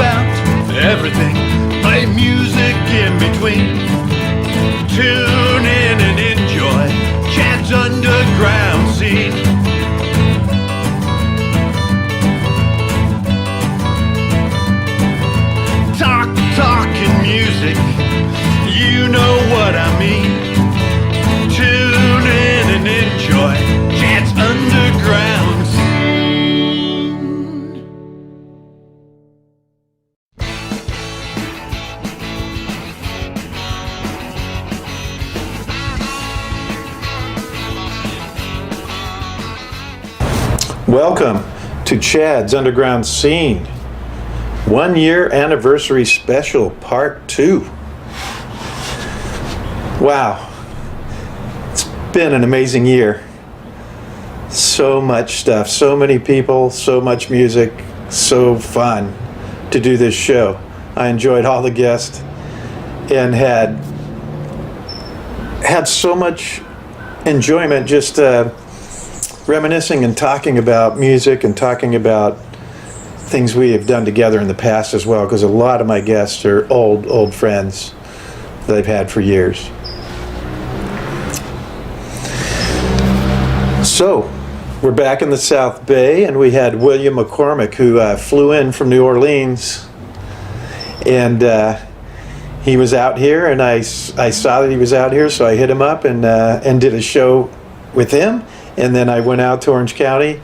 about everything. Play music in between. Tune in and enjoy Chad's underground scene. Talking music, you know what I mean. Tune in and enjoy Chad's underground scene. Welcome to Chad's Underground Scene. 1 year anniversary special, part 2. Wow, it's been an amazing year. So much stuff, so many people, so much music, so fun to do this show. I enjoyed all the guests and had so much enjoyment just reminiscing and talking about music and talking about things we have done together in the past as well, because a lot of my guests are old friends that I've had for years. So we're back in the South Bay, and we had William McCormick, who flew in from New Orleans, and he was out here, and I saw that he was out here, so I hit him up and did a show with him, and then I went out to Orange County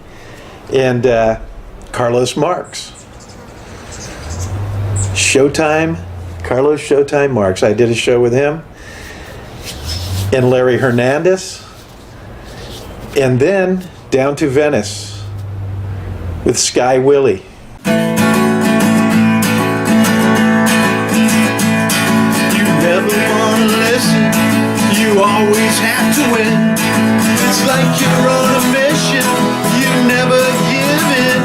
and Carlos Marx. Carlos Showtime Marx. I did a show with him. And Larry Hernandez. And then down to Venice with Sky Willie. You never want to listen, you always have to win. It's like you're on a mission, you never give in.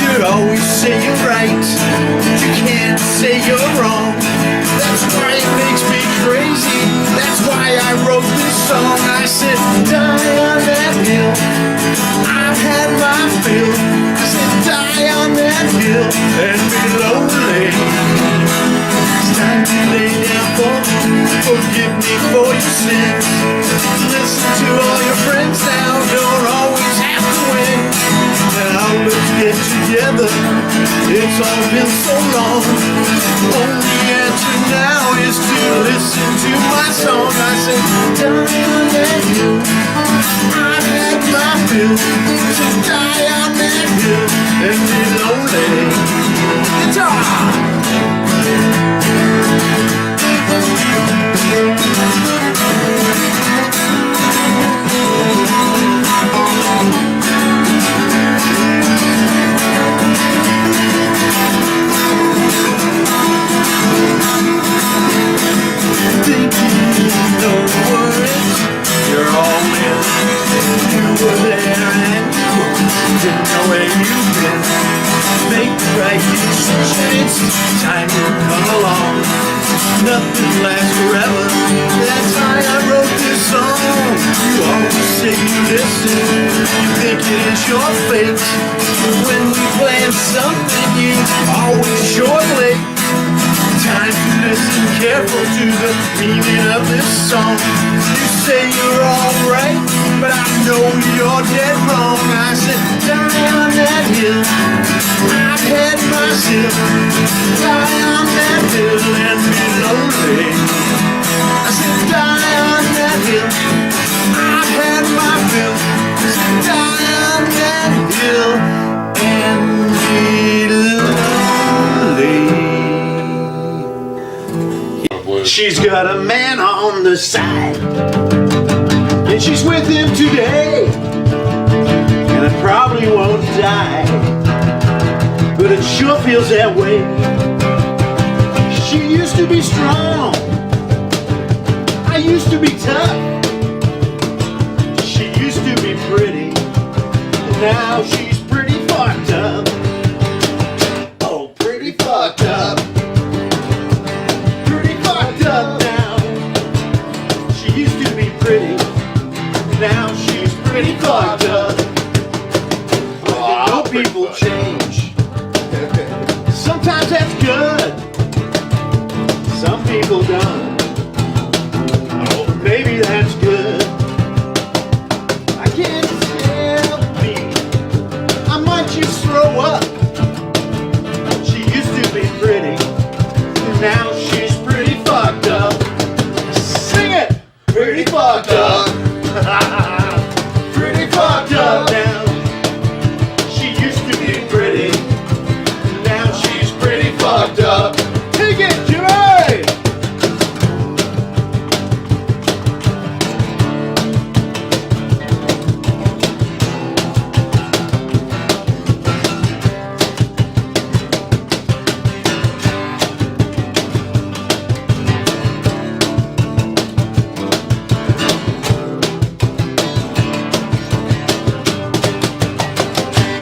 You always say you're right, but you can't say you're wrong. That's why it makes me crazy, that's why I wrote this song. I said, die on that hill, I've had my fill. I said, die on that hill and be lonely. It's time to lay down for me, forgive me for your sins. Listen to all your friends now, don't always have to win. Now let's get together, it's all been so long. Only answer now is to listen to my song. I said, die on that hill, I've had my fill. So die on that hill and be lonely. Guitar! You're all in. You were there and you didn't know where you've been. Make the right decisions, time will come along. Nothing lasts forever, that's why I wrote this song. You always say you listen, you think it is your fate. When we plan something, you always sure late. Time to listen careful to the meaning of this song. You say you're alright, but I know you're dead wrong. I said, die on that hill, I've had my fill. Die on that hill and be lonely. I said, die on that hill, I've had my fill. I said, die on that hill and be lonely. She's got a man on the side, and she's with him today, and it probably won't die, but it sure feels that way. She used to be strong, I used to be tough. She used to be pretty, and now she's pretty fucked up. Oh, pretty fucked up. Up now. She used to be pretty, now she's pretty fucked up. But you know people change. Sometimes that's people gone. Oh, maybe that's good. I can't help me. I might just throw up. She used to be pretty. Now she's pretty fucked up. Sing it! Pretty fucked up. Pretty fucked up now. She used to be pretty. Now she's pretty fucked up. Take it, Jimmy!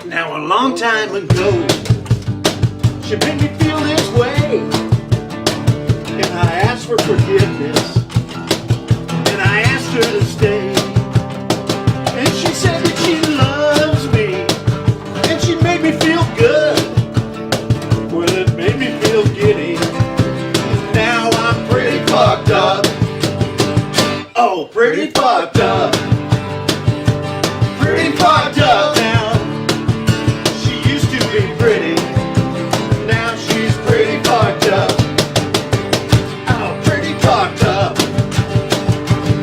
Now a long time ago, she made me feel this way, and I asked for forgiveness, and I asked her to stay, and she said that she loves me, and she made me feel good. Well, it made me feel giddy. Now I'm pretty fucked up. Oh, pretty fucked up. Pretty fucked up now. She used to be pretty. Now she's pretty fucked up. Oh, pretty fucked up.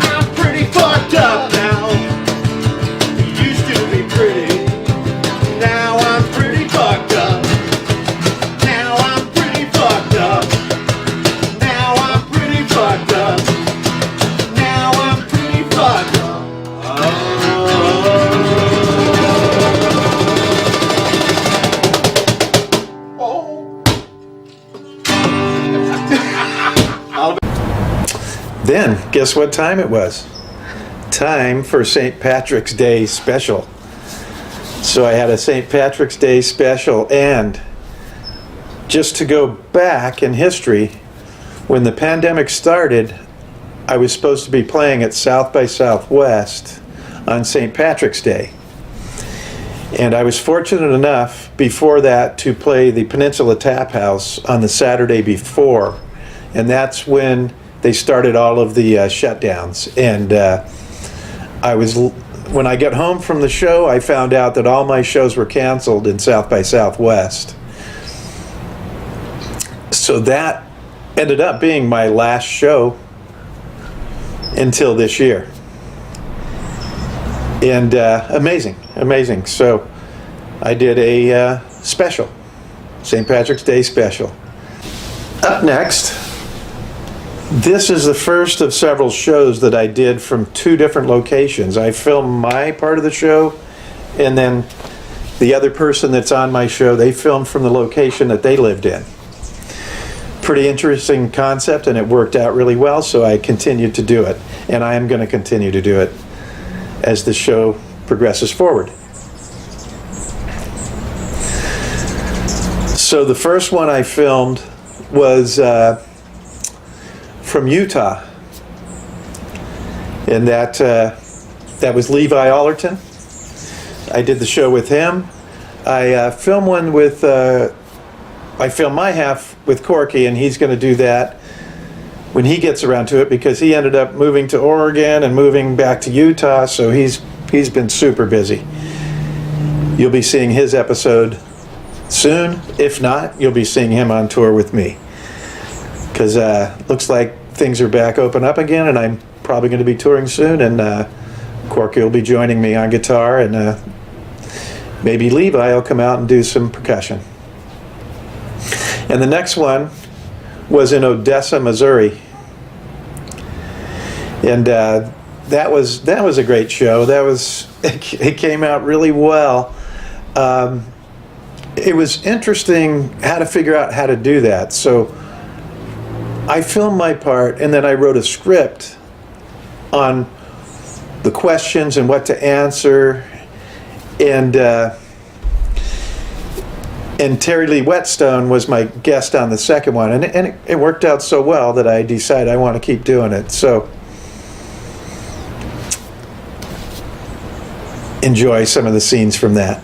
I'm pretty fucked up now. You used to be pretty. Now I'm pretty fucked up. Now I'm pretty fucked up. Now I'm pretty fucked up. Now I'm pretty fucked up. Then, guess what time it was? Time for St. Patrick's Day special. So I had a St. Patrick's Day special, and just to go back in history, when the pandemic started, I was supposed to be playing at South by Southwest on St. Patrick's Day. And I was fortunate enough before that to play the Peninsula Tap House on the Saturday before. And that's when they started all of the shutdowns. And when I got home from the show, I found out that all my shows were canceled in South by Southwest. So that ended up being my last show until this year. And amazing. So I did a special, St. Patrick's Day special. Up next, this is the first of several shows that I did from two different locations. I filmed my part of the show, and then the other person that's on my show, they filmed from the location that they lived in. Pretty interesting concept, and it worked out really well, so I continued to do it. And I am going to continue to do it as the show progresses forward. So the first one I filmed was from Utah, and that was Levi Allerton. I did the show with him. I filmed one with, I filmed my half with Corky, and he's going to do that when he gets around to it, because he ended up moving to Oregon and moving back to Utah, so he's been super busy. You'll be seeing his episode soon. If not, you'll be seeing him on tour with me, because looks like things are back open up again, and I'm probably going to be touring soon, and Corky will be joining me on guitar, and maybe Levi will come out and do some percussion. And the next one was in Odessa, Missouri, and that was a great show. It came out really well. It was interesting how to figure out how to do that. So I filmed my part, and then I wrote a script on the questions and what to answer, and Terry Lee Whetstone was my guest on the second one, and it worked out so well that I decided I want to keep doing it. So enjoy some of the scenes from that.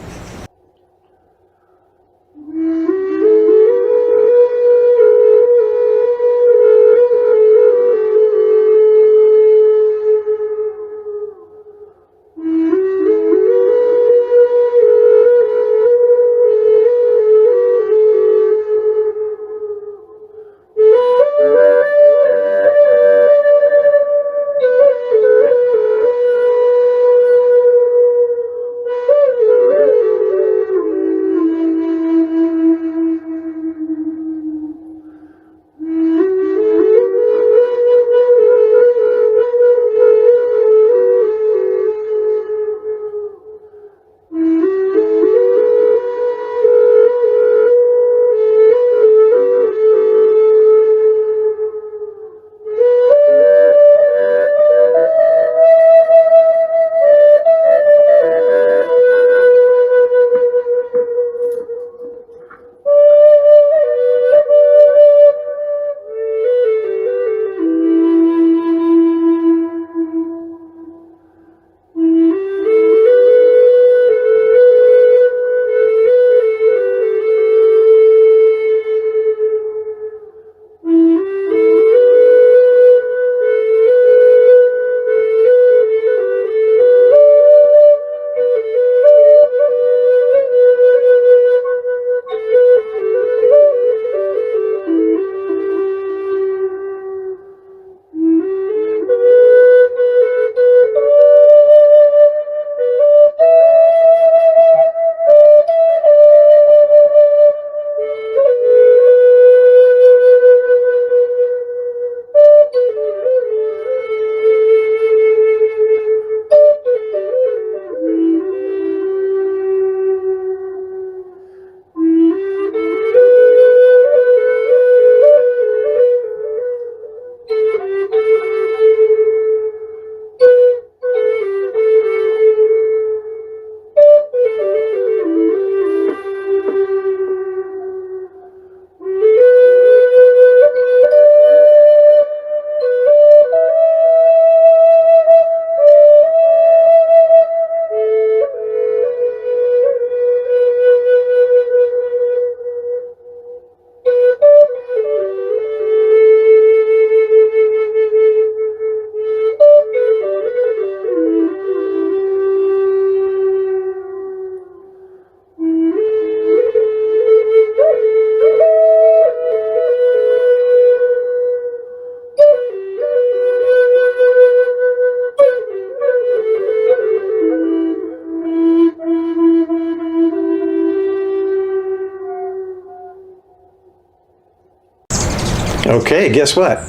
Okay, guess what?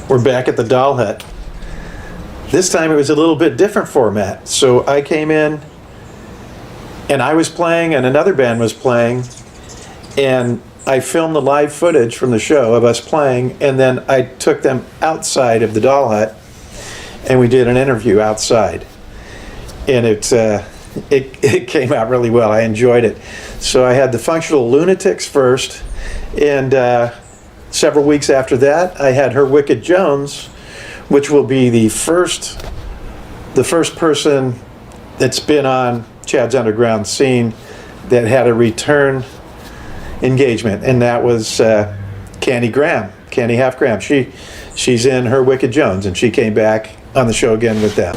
We're back at the Doll Hut. This time it was a little bit different format. So I came in and I was playing and another band was playing, and I filmed the live footage from the show of us playing, and then I took them outside of the Doll Hut and we did an interview outside. And it came out really well. I enjoyed it. So I had the Functional Lunatics first, and several weeks after that, I had Her Wicked Jones, which will be the first person that's been on Chad's Underground Scene that had a return engagement, and that was Candy Graham, Candy Half Graham. She's in Her Wicked Jones, and she came back on the show again with them.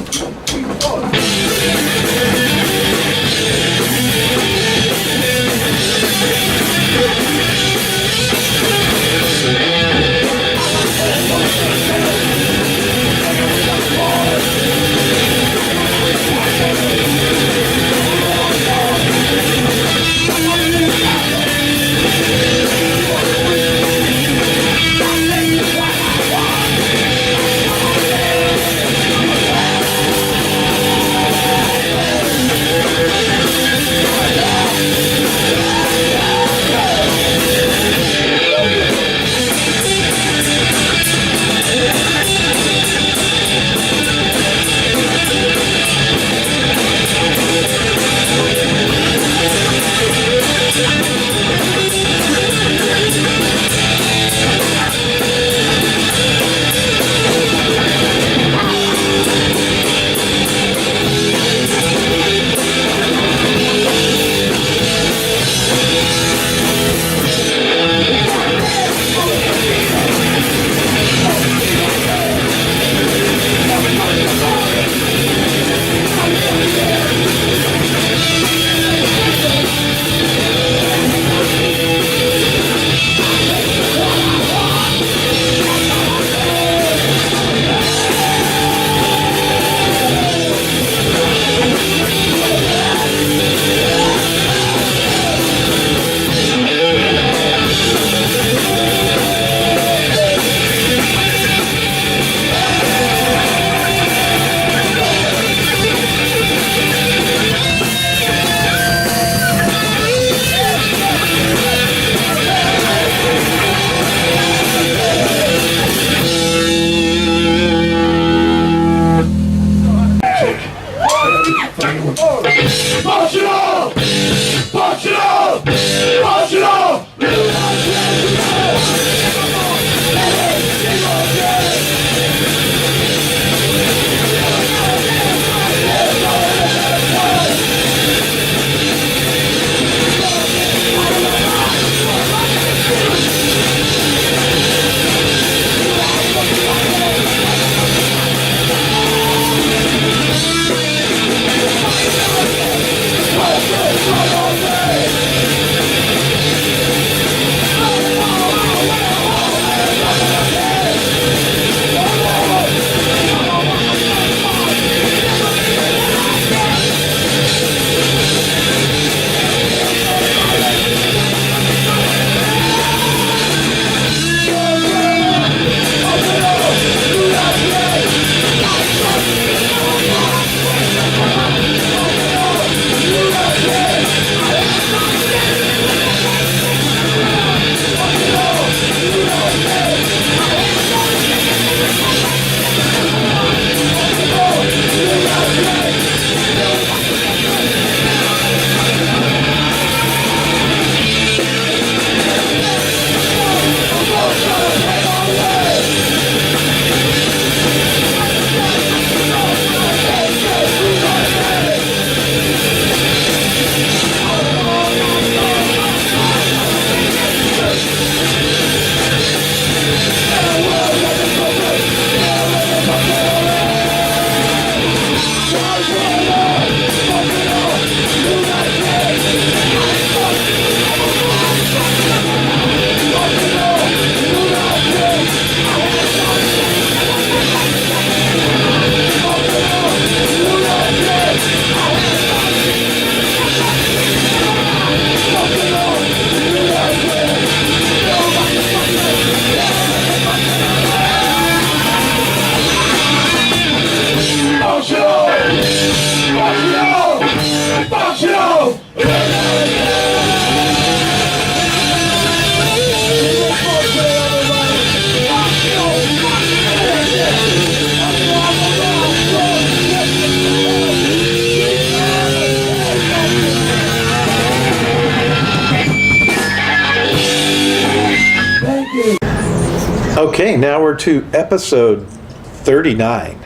Okay, now we're to episode 39.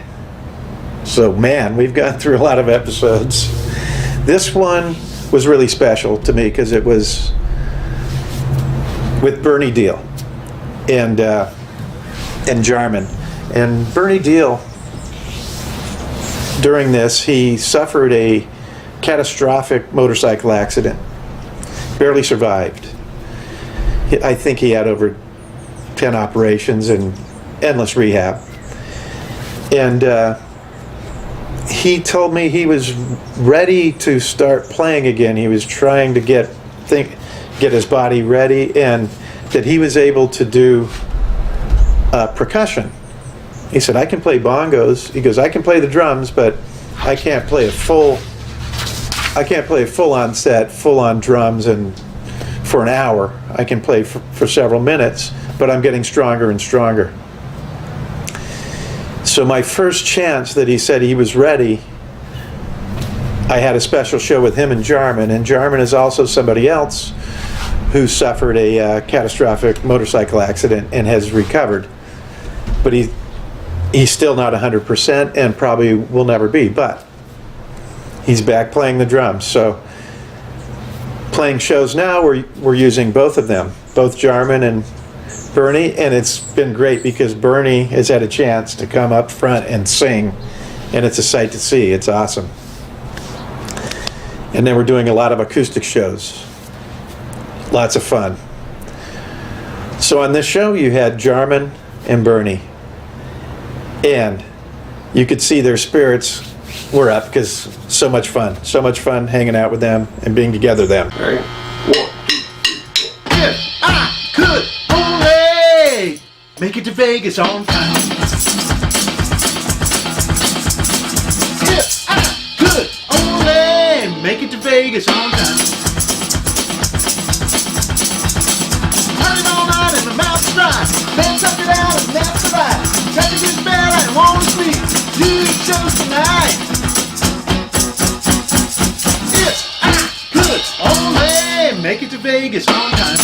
So, man, we've gone through a lot of episodes. This one was really special to me because it was with Bernie Deal and Jarman. And Bernie Deal, during this, he suffered a catastrophic motorcycle accident. Barely survived. I think he had over 10 operations and endless rehab. And he told me he was ready to start playing again. He was trying to get his body ready, and that he was able to do percussion. He said, I can play bongos. He goes, I can play the drums, but I can't play a full-on set, full-on drums and for an hour. I can play for several minutes, but I'm getting stronger and stronger. So my first chance that he said he was ready, I had a special show with him and Jarman is also somebody else who suffered a catastrophic motorcycle accident and has recovered. But he's still not 100% and probably will never be, but he's back playing the drums. So playing shows now, we're using both of them, both Jarman and Bernie, and it's been great because Bernie has had a chance to come up front and sing, and it's a sight to see. It's awesome. And then we're doing a lot of acoustic shows. Lots of fun. So on this show, you had Jarman and Bernie, and you could see their spirits were up because so much fun hanging out with them and being together them. All right. 1, 2, 3. If I could only make it to Vegas on time. If I could only make it to Vegas on time. Running all night and my mouth's dry. Man, suck it out and that's the right. Try to get bad, I don't want to sleep. You chose tonight. If I could only make it to Vegas on time.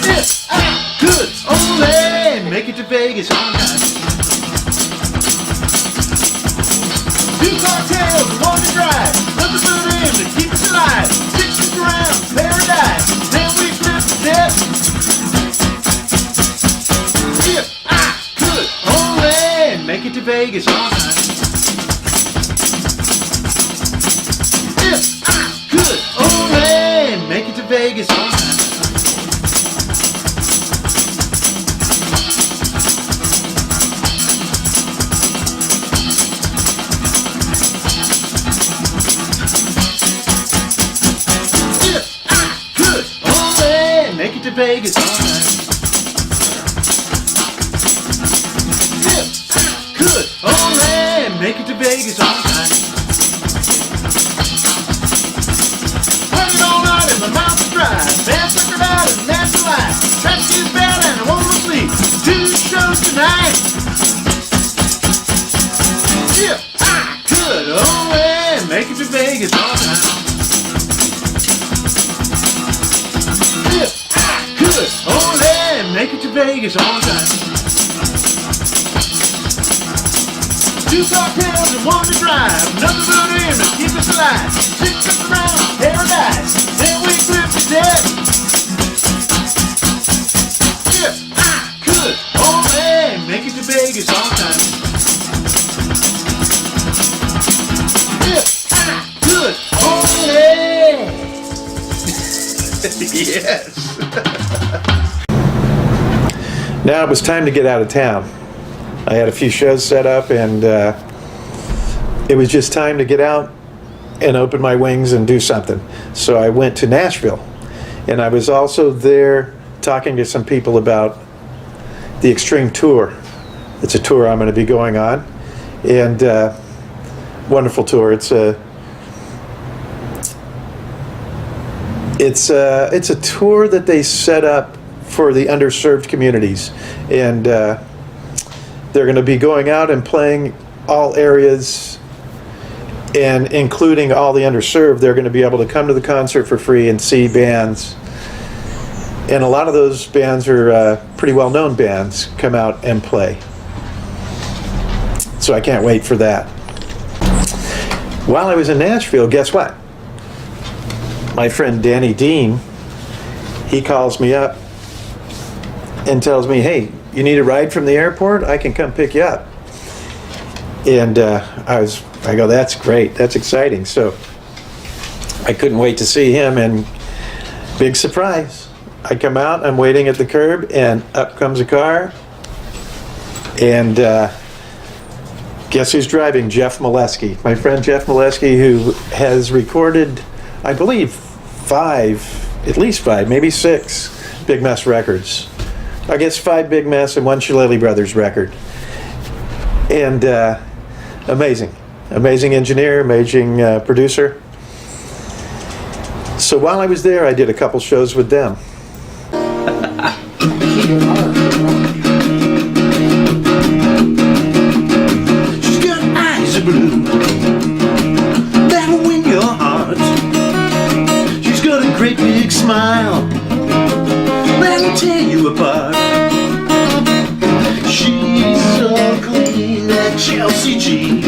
If I could only make it to Vegas on time. 2 cartels, one to drive. Nothing but him to keep us alive. 6 around paradise. Then we flip the death. If I could only make it to Vegas on time. If I could only make it to Vegas on time. If I could only make it to Vegas on time. Could only make it to Vegas on time. Running all night and my mouth is dry. Man, sucker out and that's the life. Traffic is bad and I won't sleep. 2 shows tonight. If I could only make it to Vegas on time. If I could only make it to Vegas on time. 2 cartels and 1 to drive. Nothing but him to keep us alive. 6 up around paradise. Then we flip to death. If I could only make it to Vegas on time. If I could only. Yes. Now it was time to get out of town. I had a few shows set up, and it was just time to get out and open my wings and do something. So I went to Nashville, and I was also there talking to some people about the Extreme Tour. It's a tour I'm going to be going on, and wonderful tour. It's a tour that they set up for the underserved communities, and they're going to be going out and playing all areas and including all the underserved. They're going to be able to come to the concert for free and see bands And a lot of those bands are pretty well-known bands come out and play. So I can't wait for that. While I was in Nashville, guess what? My friend Danny Dean, he calls me up and tells me, hey, you need a ride from the airport? I can come pick you up. And I go, that's great, that's exciting. So I couldn't wait to see him, and big surprise. I come out, I'm waiting at the curb, and up comes a car, and guess who's driving? Jeff Molesky, my friend Jeff Molesky, who has recorded, I believe, at least five, maybe 6 Big Mess records. I guess 5 Big Mess and 1 Shillelagh Brothers record. And amazing engineer, amazing producer. So while I was there, I did a couple shows with them. Blue, that'll win your heart. She's got a great big smile that'll tear you apart. She's so clean, that Chelsea G.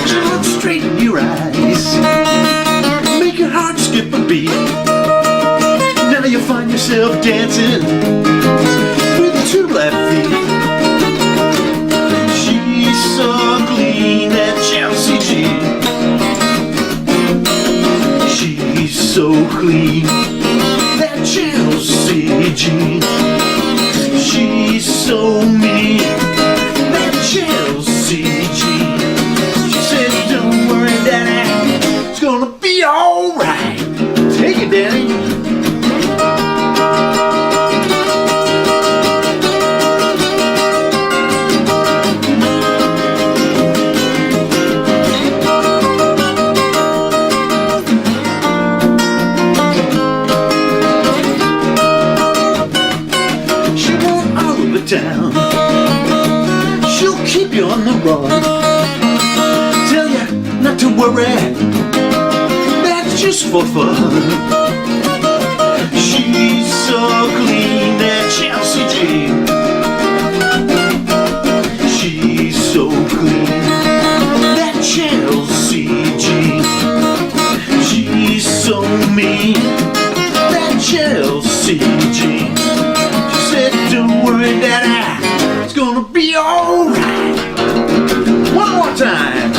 She looks straight in your eyes, make your heart skip a beat. Now you find yourself dancing with 2 left feet. So clean, that Chelsea G. She's so clean, that Chelsea G. She's so mean, that Chelsea G. She said, don't worry, Daddy, it's gonna be alright. Take it, Daddy. Down. She'll keep you on the run, tell you not to worry, that's just for fun. She's so clean, that Chelsea G. She's so clean, that Chelsea G. She's so mean, that Chelsea G. Don't worry, Daddy, it's gonna be alright. One more time.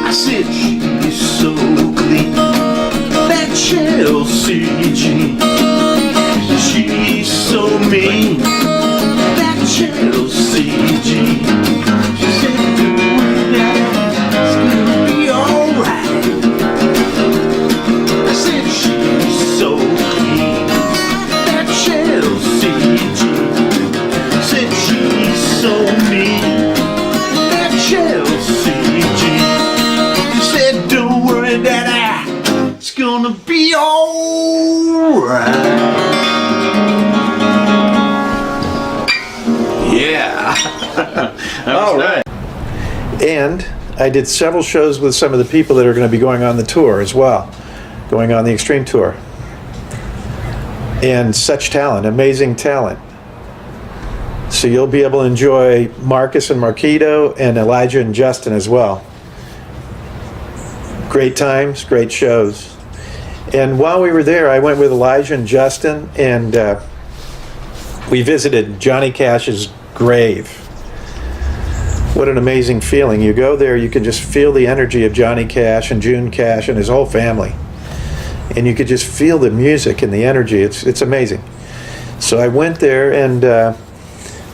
I said she's so clean, that Chelsea G. She's so mean, that Chelsea G. She said, don't worry, Daddy, it's gonna be alright. I said, she's so clean, that Chelsea G. Said, she's so mean, that Chelsea G. She said, don't worry, Daddy, it's gonna be alright. All right. And I did several shows with some of the people that are going to be going on the tour as well, going on the Extreme Tour. And such talent, amazing talent. So you'll be able to enjoy Marcus and Marquito and Elijah and Justin as well. Great times, great shows. And while we were there, I went with Elijah and Justin, and we visited Johnny Cash's grave. What an amazing feeling. You go there, you can just feel the energy of Johnny Cash and June Cash and his whole family. And you could just feel the music and the energy. It's amazing. So I went there, and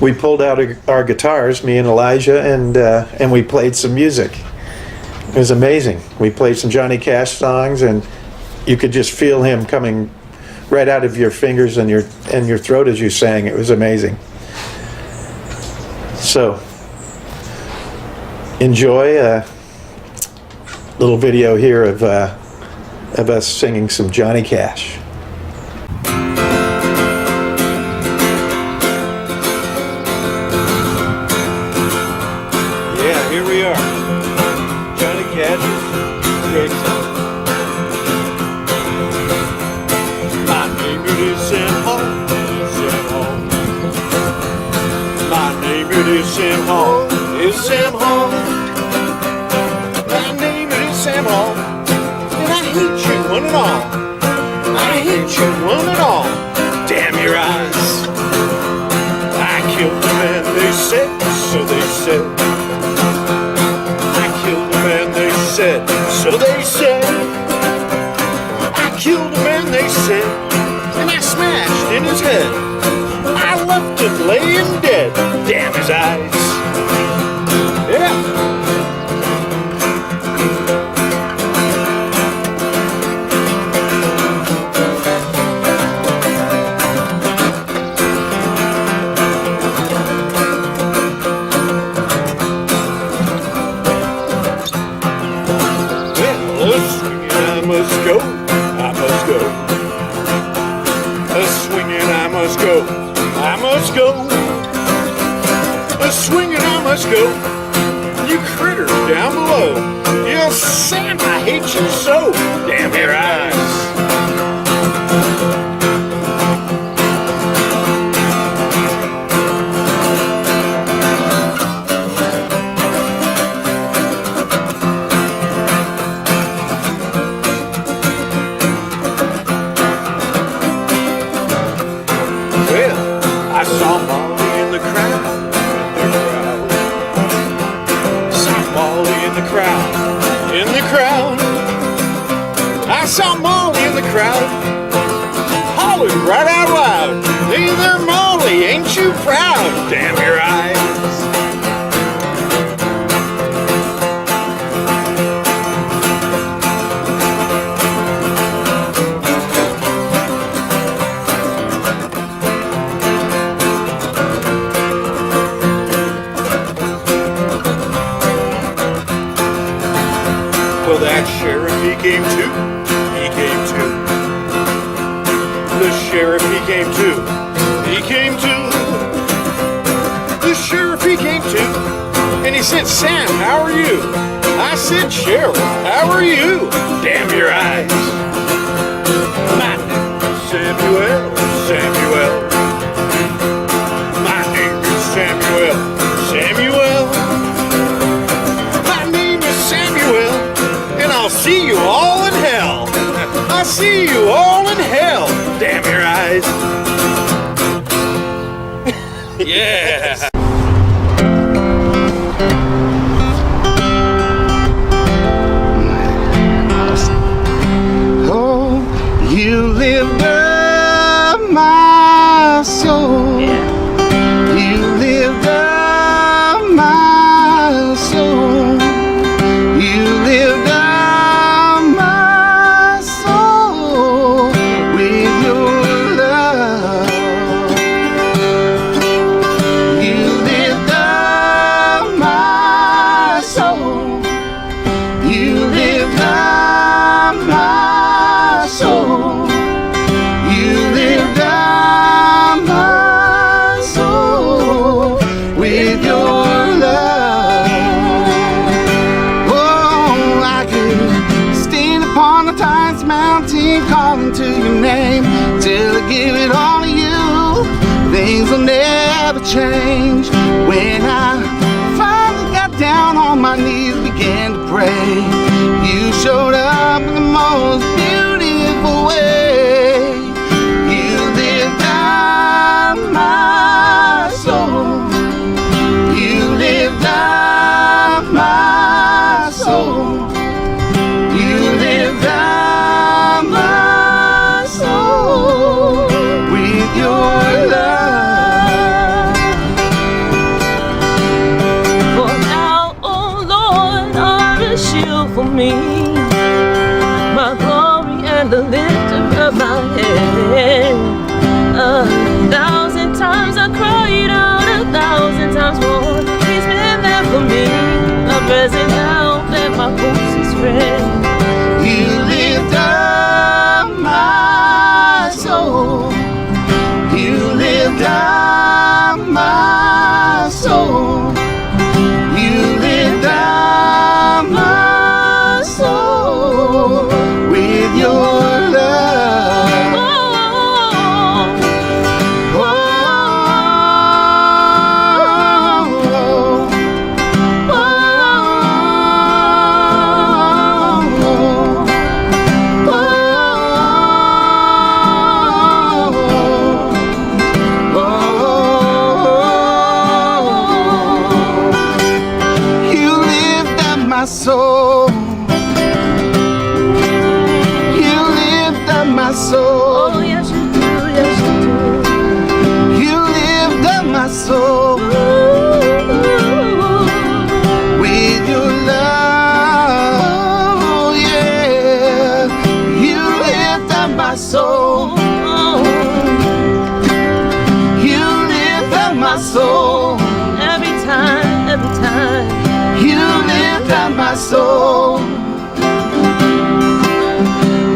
we pulled out our guitars, me and Elijah, and we played some music. It was amazing. We played some Johnny Cash songs, and you could just feel him coming right out of your fingers and your throat as you sang. It was amazing. So enjoy a little video here of of us singing some Johnny Cash. Yeah, here we are. Johnny Cash's great song. My name is Sam Hall. Sam Hall. My name is Sam Hall. Is Sam Hall. My name is Sam Hall. And I hate you one and all. I hate you one and all. Damn your eyes. I killed the man, they said, so they said. I killed the man, they said, so they said. I killed the man, they said, and I smashed in his head. I left him laying dead. Damn his eyes. Yeah. I must go, I must go. A swinging I must go, I must go. A swinging I must go. You critters down below. Yeah, Sam, I hate you so. Damn your eyes. I saw Molly in the crowd, Saw Molly in the crowd, I saw Molly in the crowd, hollered right out loud, hey there Molly, ain't you proud? Damn your eyes. Well, that sheriff, he came too. He came too. The sheriff, he came too. He came too. The sheriff, he came too. And he said, Sam, how are you? I said, Sheriff, how are you? Damn your eyes. My name is Samuel, Samuel. My name is Samuel, Samuel. My name is Samuel. I'll see you all in hell. I'll see you all in hell. Damn your eyes. Yeah. Oh, you lift up my soul. You lift up my soul. You lift up calling to your name till I give it all to you. Things will never change. When I finally got down on my knees, began to pray, you showed up in the most beautiful way. You lived down my soul. You lived down my soul. You lived down with your love. For now, oh Lord, are a shield for me, my glory and the lifter of my head. 1,000 times I cried out, 1,000 times more. He's been there for me, a present help that my hopes is friend. You lived up down my soul. You lift down my soul with your love. Oh, you lift up my soul. You lift up my soul. Oh, yes, you do, yes, you You lift up my soul do. with your love. Yeah, you lift up my soul. You lift up my soul. Every time, every time. You lift up my soul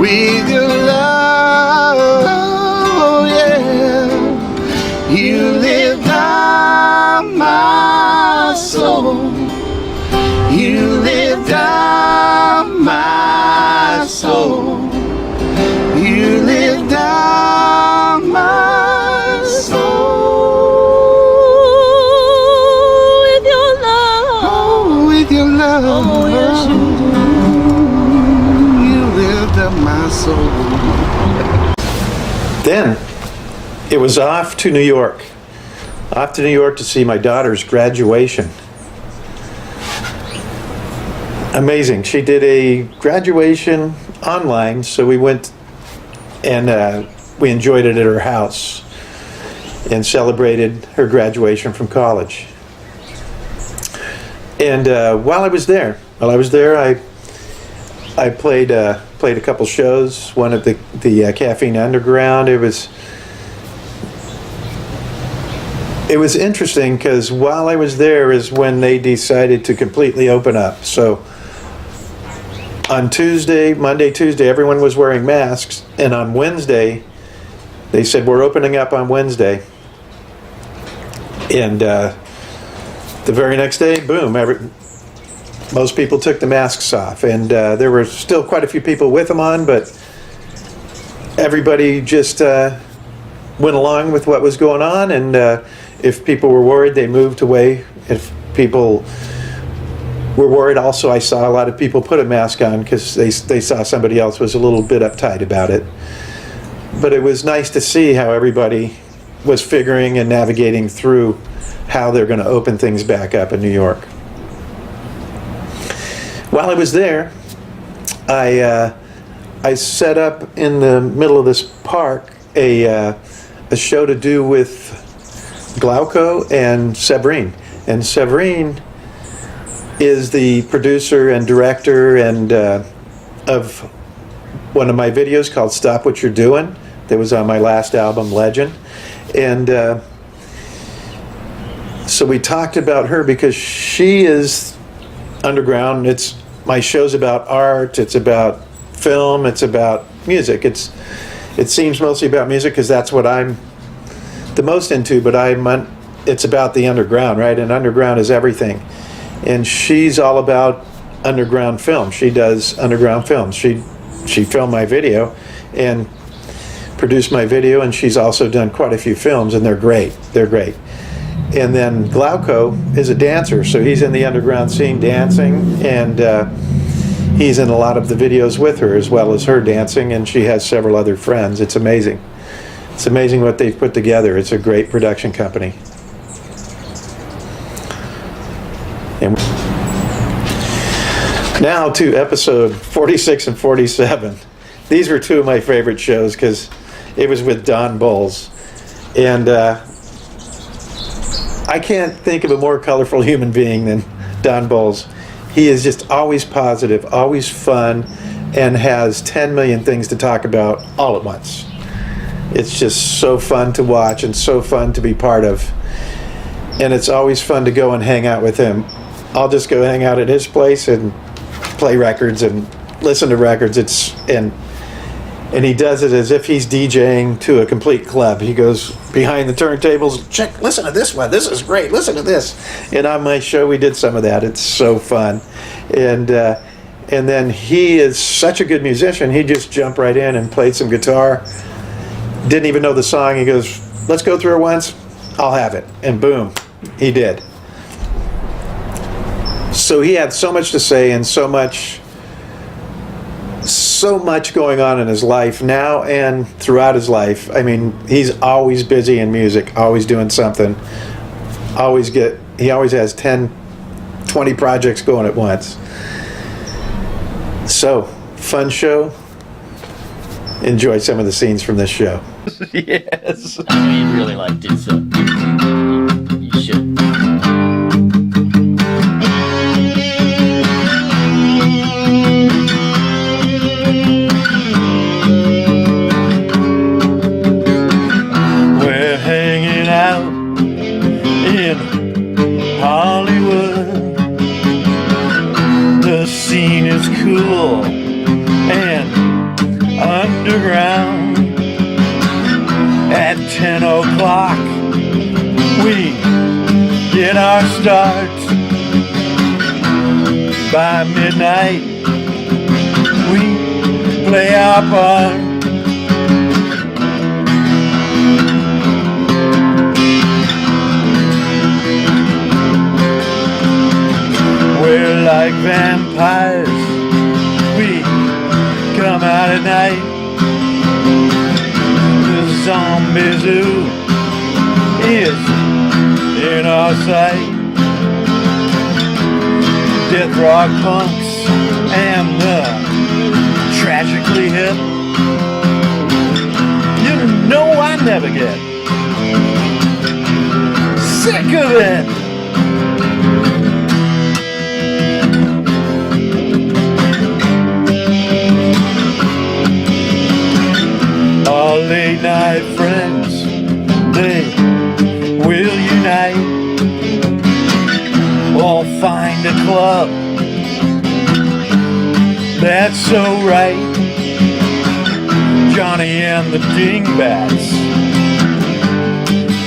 with your love, yeah. You lift up my soul. You lift up my soul. You lift up my soul With your love. with your love. Oh, yes, you You lift up my soul. Then it was off to New York. Off to New York to see my daughter's graduation. Amazing. She did a graduation online, so we went and we enjoyed it at her house and celebrated her graduation from college. And while I was there, I played a couple shows. One at the Caffeine Underground. It was interesting because while I was there is when they decided to completely open up. So on Monday, Tuesday, everyone was wearing masks, and on Wednesday, they said we're opening up on Wednesday. And the very next day, boom! Most people took the masks off, and there were still quite a few people with them on, but everybody just went along with what was going on, and if people were worried, they moved away. If people were worried, also I saw a lot of people put a mask on because they saw somebody else was a little bit uptight about it. But it was nice to see how everybody was figuring and navigating through how they're going to open things back up in New York. While I was there, I set up in the middle of this park a show to do with Glauco and Severine. And Severine is the producer and director and of one of my videos called Stop What You're Doing that was on my last album, Legend. And so we talked about her because she is underground. My show's about art, it's about film, it's about music. It seems mostly about music because that's what I'm the most into, but it's about the underground, right? And underground is everything. And she's all about underground film. She does underground films. She filmed my video and produced my video, and she's also done quite a few films, and they're great. They're great. And then Glauco is a dancer, so he's in the underground scene dancing, and he's in a lot of the videos with her as well as her dancing, and she has several other friends. It's amazing. It's amazing what they've put together. It's a great production company. And now to episode 46 and 47. These were two of my favorite shows because it was with Don Bolles. And I can't think of a more colorful human being than Don Bolles. He is just always positive, always fun, and has 10 million things to talk about all at once. It's just so fun to watch and so fun to be part of. And it's always fun to go and hang out with him. I'll just go hang out at his place and play records and listen to records. And And he does it as if he's DJing to a complete club. He goes behind the turntables, check, listen to this one, this is great, listen to this. And on my show we did some of that. It's so fun. And then he is such a good musician, he just jumped right in and played some guitar. Didn't even know the song. He goes, let's go through it once, I'll have it. And boom, he did. So he had so much to say and so much going on in his life now and throughout his life. I mean, he's always busy in music, always doing something. He always has 10, 20 projects going at once. So, fun show. Enjoy some of the scenes from this show. Yes. I know you really liked it, so you should. We're hanging out in Hollywood. The scene is cool and underground. At 10 o'clock we get our start. By midnight we play our part. We're like vampires, we come out at night. The zombie zoo is in our sight. Death rock punks and the tragically hip. You know I never get sick of it. Our late night friends, they will unite. We'll find a club that's so right. Johnny and the Dingbats,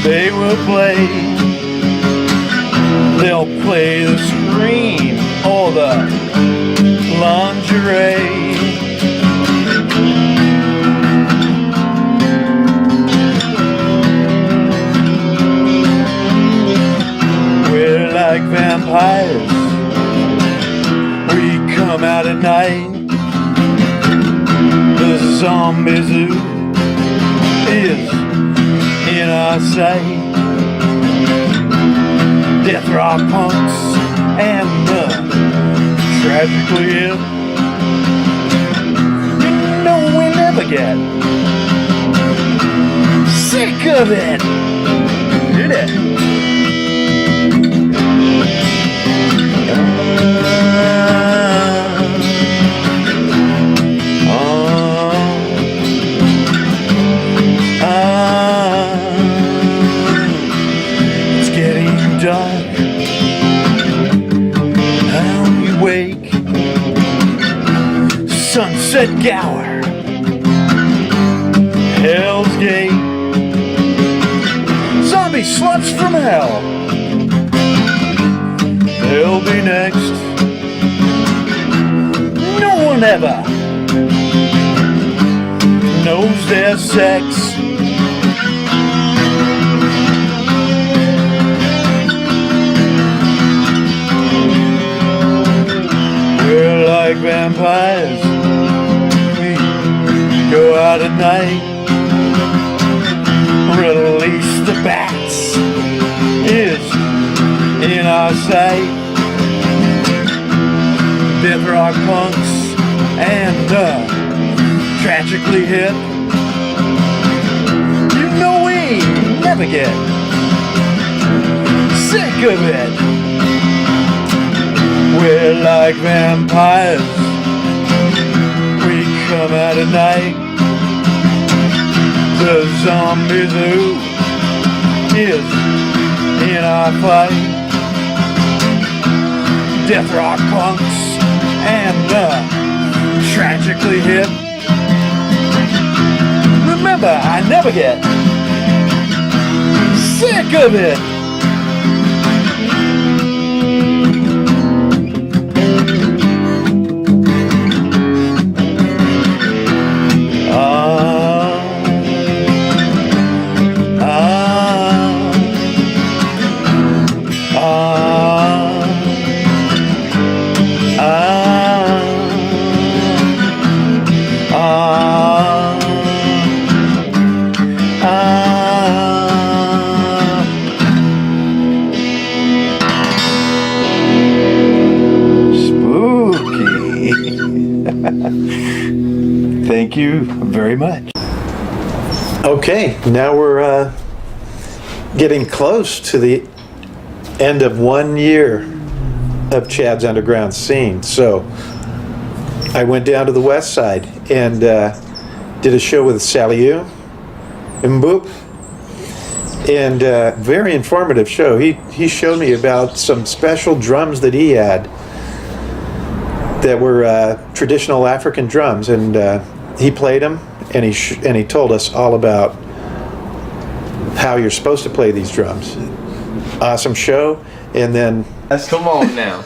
they will play. They'll play the scream or the lingerie. Like vampires, we come out at night. The zombie zoo is in our sight. Death rock punks and the tragically ill. You know we never get sick of it. Did it? It's getting dark and we wake. Sunset Gower, Hell's Gate, zombie sluts from hell. They'll be next. No one ever knows their sex. We're like vampires, we go out at night. Release the bats is in our sight. Death rock punks and tragically hip. You know we never get sick of it. We're like vampires, we come out at night. The zombie zoo is in our fight. Death rock punks and tragically hip. Remember, I never get sick of it. Thank you very much. Okay, now we're getting close to the end of 1 year of Chad's Underground Scene. So I went down to the west side and did a show with Sally Yu and Boop. And very informative show. He showed me about some special drums that he had that were traditional African drums, and he played them, and he told us all about how you're supposed to play these drums. Awesome show, and then Come on now.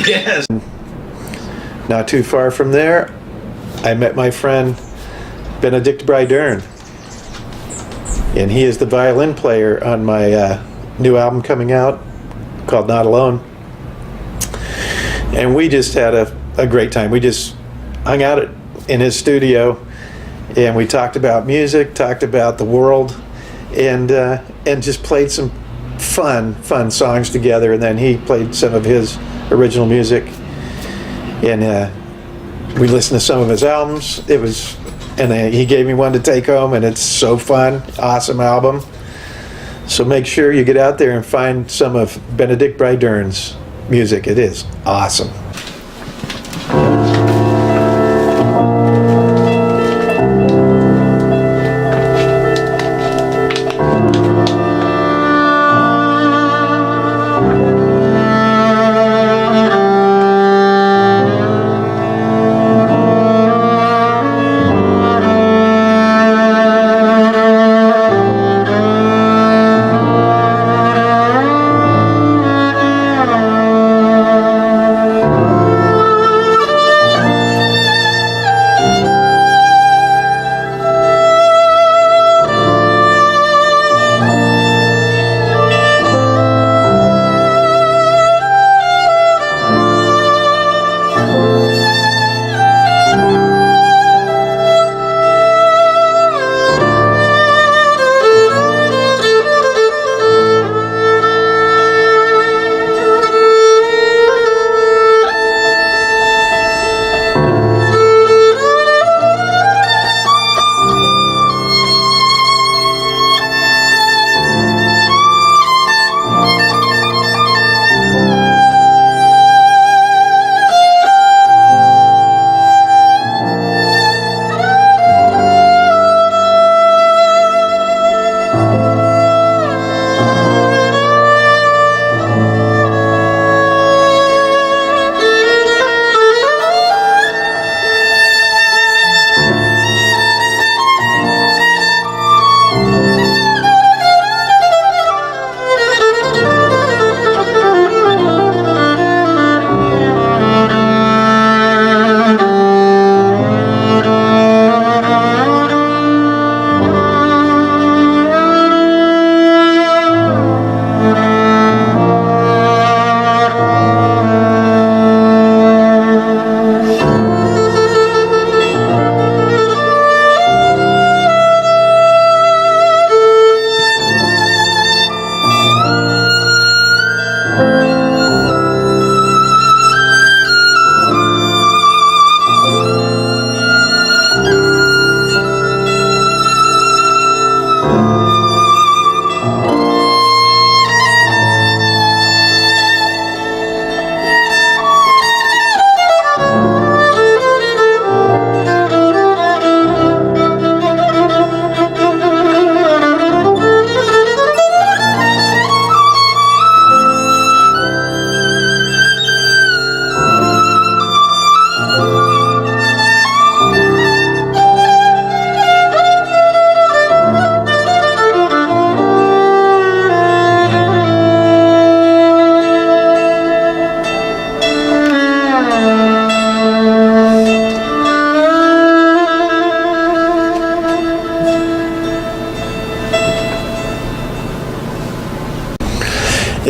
Yes. Not too far from there, I met my friend Benedict Brydern, and he is the violin player on my new album coming out called Not Alone. And we just had a great time. We just hung out in his studio, and we talked about music, talked about the world, and just played some fun songs together. And then he played some of his original music, and we listened to some of his albums. He gave me one to take home, and it's so fun. Awesome album. So make sure you get out there and find some of Benedict Brydern's music. It is awesome.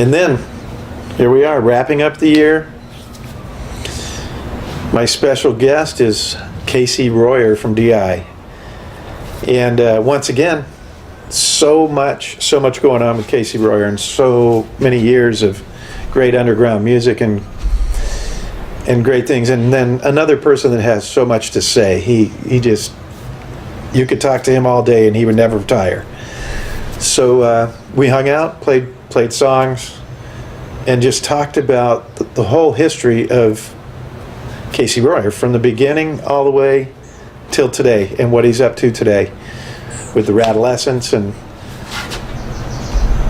And then, here we are, wrapping up the year. My special guest is Casey Royer from DI. And once again, so much going on with Casey Royer, and so many years of great underground music and great things. And then another person that has so much to say. He just, you could talk to him all day and he would never tire. So we hung out, played songs, and just talked about the whole history of Casey Royer from the beginning all the way till today, and what he's up to today with the Radolescents and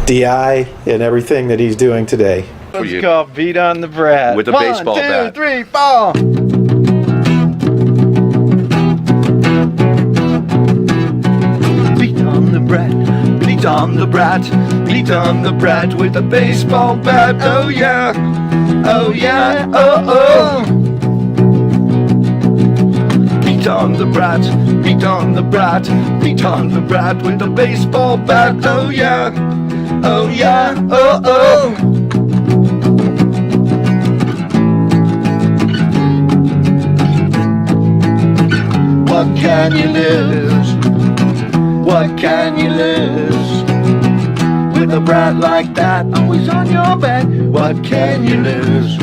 DI and everything that he's doing today. Let's go beat on the Brat. With a baseball bat. 1, 2, 3, 4. Beat on the Brat. Beat on the Brat. Beat on the Brat with a baseball bat. Oh yeah. Oh yeah. Oh oh. Beat on the Brat. Beat on the Brat. Beat on the Brat with a baseball bat. Oh yeah. Oh yeah. Oh oh. What can you lose? What can you lose? With a brat like that always on your back, what can you lose?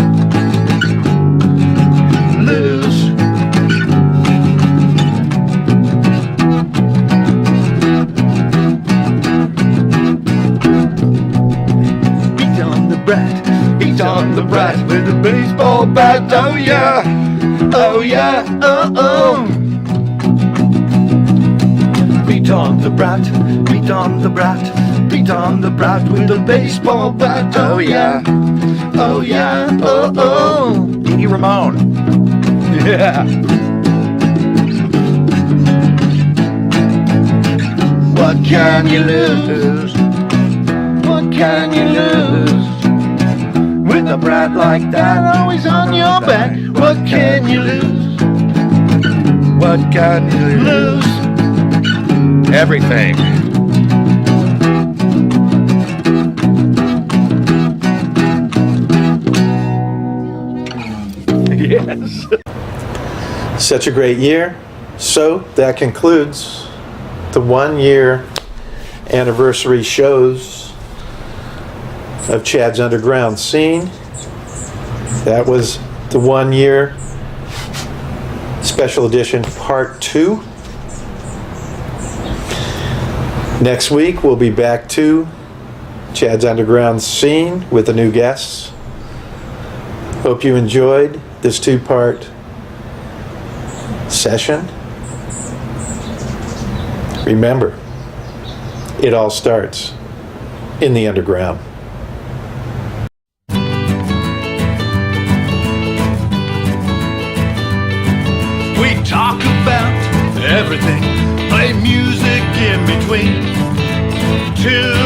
Lose. Beat on the brat, beat on the brat with a baseball bat, oh yeah, oh yeah, oh oh. Beat on the Brat, beat on the Brat, beat on the Brat with a baseball bat. Oh yeah, oh yeah, oh oh. Dee Ramone. Yeah. What can you lose? What can you lose? With a brat like that always on your back. What can you lose? What can you lose? Everything. Yes. Such a great year. So that concludes the 1 year anniversary shows of Chad's Underground Scene. That was the 1 year special edition part 2. Next week, we'll be back to Chad's Underground Scene with the new guests. Hope you enjoyed this 2-part session. Remember, it all starts in the underground. We talk about everything, play music in between. Till